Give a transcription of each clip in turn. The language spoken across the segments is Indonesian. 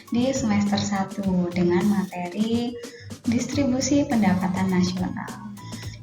di semester 1 dengan materi distribusi pendapatan nasional.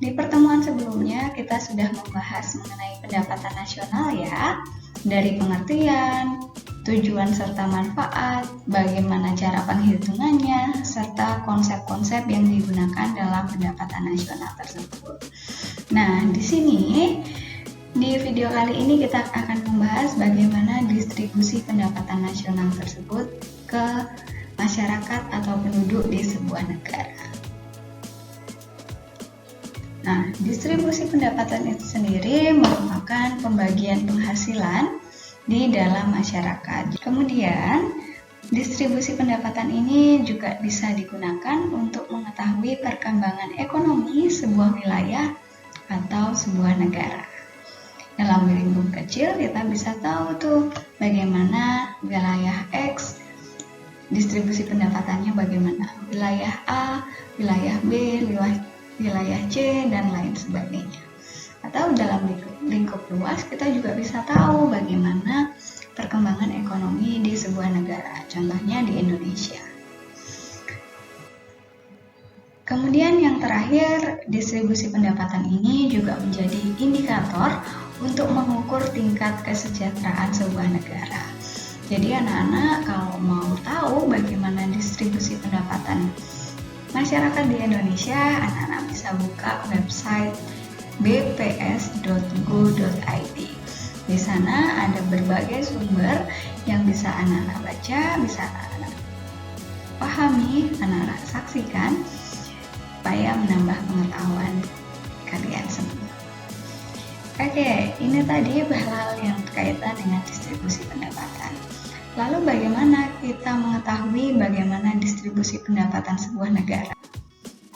Di pertemuan sebelumnya kita sudah membahas mengenai pendapatan nasional ya, dari pengertian, tujuan serta manfaat, bagaimana cara penghitungannya, serta konsep-konsep yang digunakan dalam pendapatan nasional tersebut. Nah, di sini di video kali ini kita akan membahas bagaimana distribusi pendapatan nasional tersebut ke masyarakat atau penduduk di sebuah negara. Nah, distribusi pendapatan itu sendiri merupakan pembagian penghasilan di dalam masyarakat. Kemudian, distribusi pendapatan ini juga bisa digunakan untuk mengetahui perkembangan ekonomi sebuah wilayah atau sebuah negara. Dalam lingkup kecil kita bisa tahu tuh bagaimana wilayah X distribusi pendapatannya bagaimana, wilayah A, wilayah B, wilayah C, dan lain sebagainya. Atau dalam lingkup luas kita juga bisa tahu bagaimana perkembangan ekonomi di sebuah negara, contohnya di Indonesia. Kemudian yang terakhir, distribusi pendapatan ini juga menjadi indikator untuk mengukur tingkat kesejahteraan sebuah negara. Jadi anak-anak kalau mau tahu bagaimana distribusi pendapatan masyarakat di Indonesia, anak-anak bisa buka website bps.go.id. Di sana ada berbagai sumber yang bisa anak-anak baca, bisa anak-anak pahami, anak-anak saksikan, supaya menambah pengetahuan kalian semua. Oke, ini tadi hal yang berkaitan dengan distribusi pendapatan. Lalu bagaimana kita mengetahui bagaimana distribusi pendapatan sebuah negara?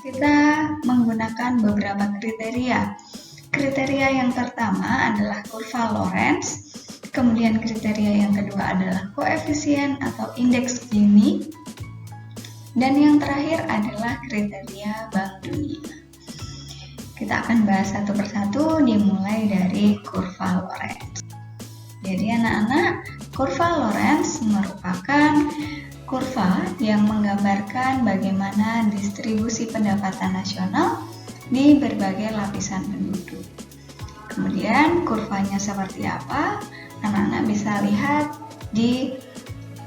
Kita menggunakan beberapa kriteria. Kriteria yang pertama adalah kurva Lorenz, kemudian kriteria yang kedua adalah koefisien atau indeks Gini, dan yang terakhir adalah kriteria Bank Dunia. Kita akan bahas satu persatu dimulai dari kurva Lorenz. Jadi anak-anak, kurva Lorenz merupakan kurva yang menggambarkan bagaimana distribusi pendapatan nasional di berbagai lapisan penduduk. Kemudian kurvanya seperti apa? Anak-anak bisa lihat di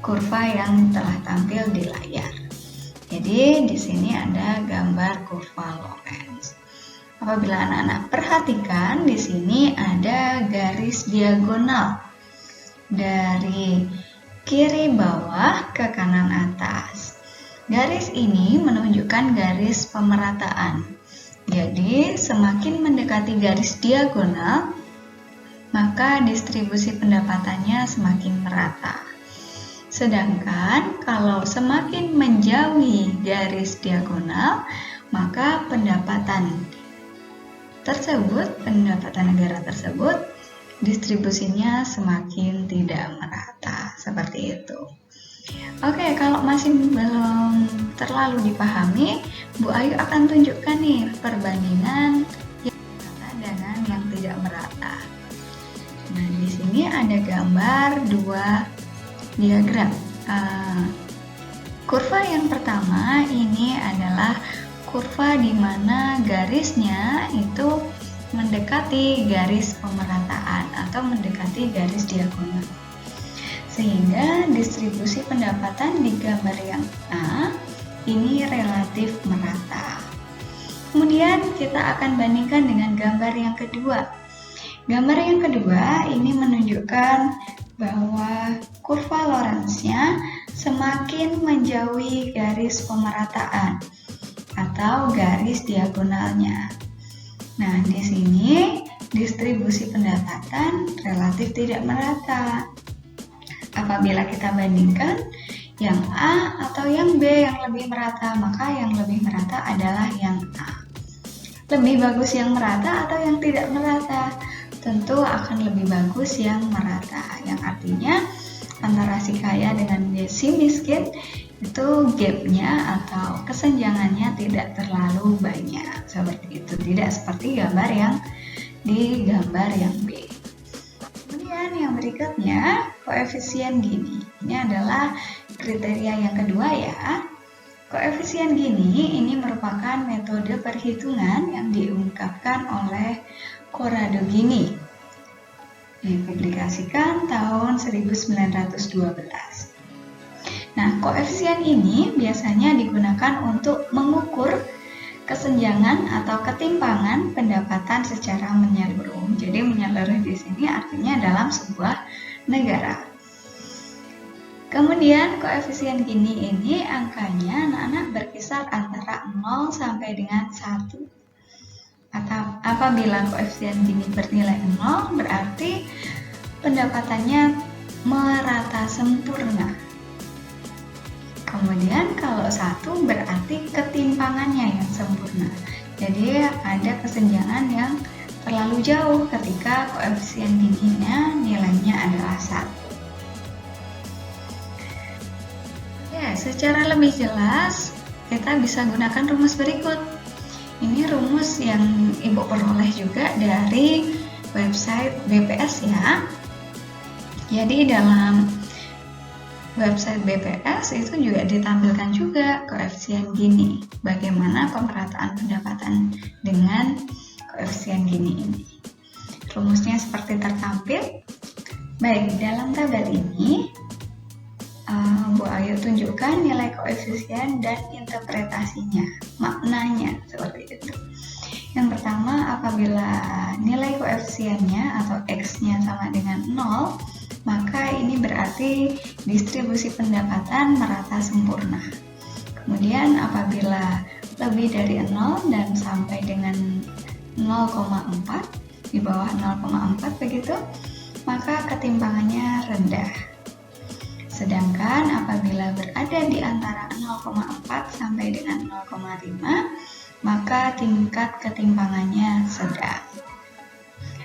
kurva yang telah tampil di layar. Jadi di sini ada gambar kurva Lorenz. Apabila anak-anak perhatikan, di sini ada garis diagonal dari kiri bawah ke kanan atas. Garis ini menunjukkan garis pemerataan. Jadi, semakin mendekati garis diagonal, maka distribusi pendapatannya semakin merata. Sedangkan, kalau semakin menjauhi garis diagonal, maka pendapatan negara tersebut, distribusinya semakin tidak merata. Seperti itu. Oke, kalau masih belum terlalu dipahami, Bu Ayu akan tunjukkan nih perbandingan yang merata dengan yang tidak merata. Nah, di sini ada gambar dua diagram. Kurva yang pertama ini adalah kurva di mana garisnya itu mendekati garis pemerataan atau mendekati garis diagonal. Sehingga distribusi pendapatan di gambar yang A ini relatif merata. Kemudian kita akan bandingkan dengan gambar yang kedua. Gambar yang kedua ini menunjukkan bahwa kurva Lorenz-nya semakin menjauhi garis pemerataan atau garis diagonalnya. Nah, di sini distribusi pendapatan relatif tidak merata. Apabila kita bandingkan yang A atau yang B yang lebih merata, maka yang lebih merata adalah yang A. Lebih bagus yang merata atau yang tidak merata? Tentu akan lebih bagus yang merata, yang artinya antara si kaya dengan si miskin itu gapnya atau kesenjangannya tidak terlalu banyak. Seperti itu, tidak seperti gambar yang di gambar yang B. Kemudian yang berikutnya koefisien Gini. Ini adalah kriteria yang kedua ya. Koefisien Gini ini merupakan metode perhitungan yang diungkapkan oleh Corrado Gini. Dipublikasikan tahun 1912. Nah, koefisien ini biasanya digunakan untuk mengukur kesenjangan atau ketimpangan pendapatan secara menyeluruh. Jadi menyeluruh di sini artinya dalam sebuah negara. Kemudian koefisien Gini ini angkanya anak-anak berkisar antara 0 sampai dengan 1. Atau apabila koefisien Gini bernilai 0 berarti pendapatannya merata sempurna. Kemudian kalau 1 berarti ketimpangannya yang sempurna. Jadi ada kesenjangan yang terlalu jauh ketika koefisien Gininya nilainya adalah 1. Ya, secara lebih jelas kita bisa gunakan rumus berikut. Ini rumus yang Ibu peroleh juga dari website BPS ya. Jadi dalam website BPS itu juga ditampilkan juga koefisien Gini. Bagaimana pemerataan pendapatan dengan koefisien Gini ini. Rumusnya seperti tertampil. Baik, dalam tabel ini Bu Ayu tunjukkan nilai koefisien dan interpretasinya, maknanya seperti itu. Yang pertama, apabila nilai koefisiennya atau X-nya sama dengan 0, maka ini berarti distribusi pendapatan merata sempurna. Kemudian apabila lebih dari 0 dan sampai dengan 0,4, di bawah 0,4 begitu, maka ketimpangannya rendah. Sedangkan apabila berada di antara 0,4 sampai dengan 0,5, maka tingkat ketimpangannya sedang.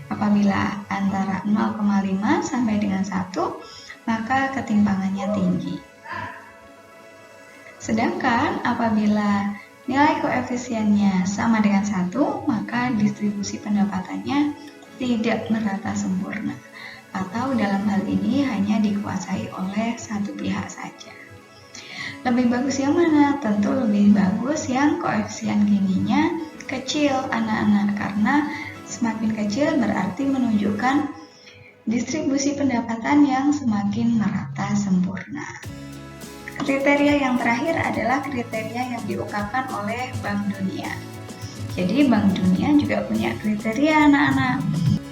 Apabila antara 0,5 sampai dengan 1, maka ketimpangannya tinggi. Sedangkan apabila nilai koefisiennya sama dengan 1, maka distribusi pendapatannya tidak merata sempurna. Atau dalam hal ini hanya dikuasai oleh satu pihak saja. Lebih bagus yang mana? Tentu lebih bagus yang koefisien Gininya kecil anak-anak, karena semakin kecil berarti menunjukkan distribusi pendapatan yang semakin merata sempurna. Kriteria yang terakhir adalah kriteria yang diungkapkan oleh Bank Dunia. Jadi Bank Dunia juga punya kriteria anak-anak.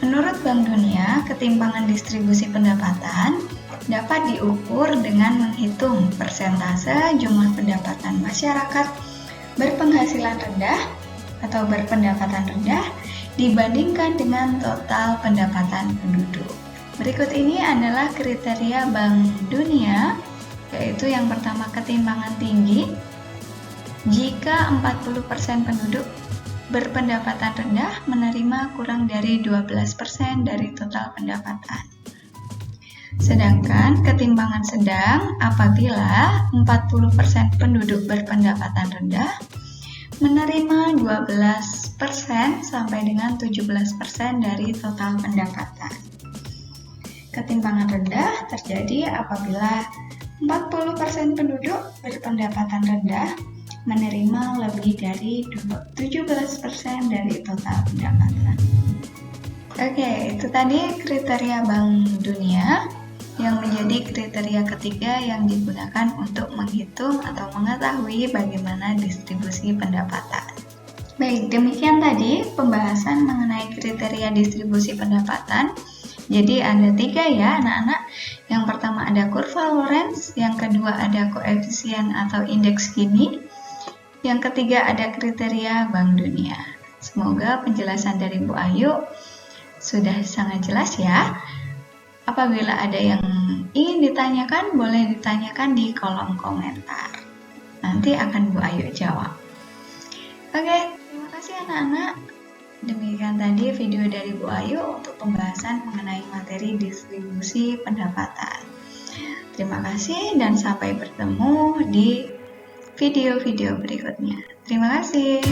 Menurut Bank Dunia, ketimpangan distribusi pendapatan dapat diukur dengan menghitung persentase jumlah pendapatan masyarakat berpenghasilan rendah atau berpendapatan rendah dibandingkan dengan total pendapatan penduduk. Berikut ini adalah kriteria Bank Dunia, yaitu yang pertama ketimpangan tinggi. Jika 40% penduduk berpendapatan rendah menerima kurang dari 12% dari total pendapatan. Sedangkan ketimpangan sedang apabila 40% penduduk berpendapatan rendah menerima 12% sampai dengan 17% dari total pendapatan. Ketimpangan rendah terjadi apabila 40% penduduk berpendapatan rendah menerima lebih dari 17% dari total pendapatan. Oke, itu tadi kriteria Bank Dunia yang menjadi kriteria ketiga yang digunakan untuk menghitung atau mengetahui bagaimana distribusi pendapatan. Baik, demikian tadi pembahasan mengenai kriteria distribusi pendapatan. Jadi ada 3 ya anak-anak. Yang pertama ada kurva Lorenz, yang kedua ada koefisien atau indeks Gini, yang ketiga ada kriteria Bank Dunia. Semoga penjelasan dari Bu Ayu sudah sangat jelas ya. Apabila ada yang ingin ditanyakan, boleh ditanyakan di kolom komentar. Nanti akan Bu Ayu jawab. Oke, terima kasih anak-anak. Demikian tadi video dari Bu Ayu untuk pembahasan mengenai materi distribusi pendapatan. Terima kasih dan sampai bertemu di video-video berikutnya. Terima kasih.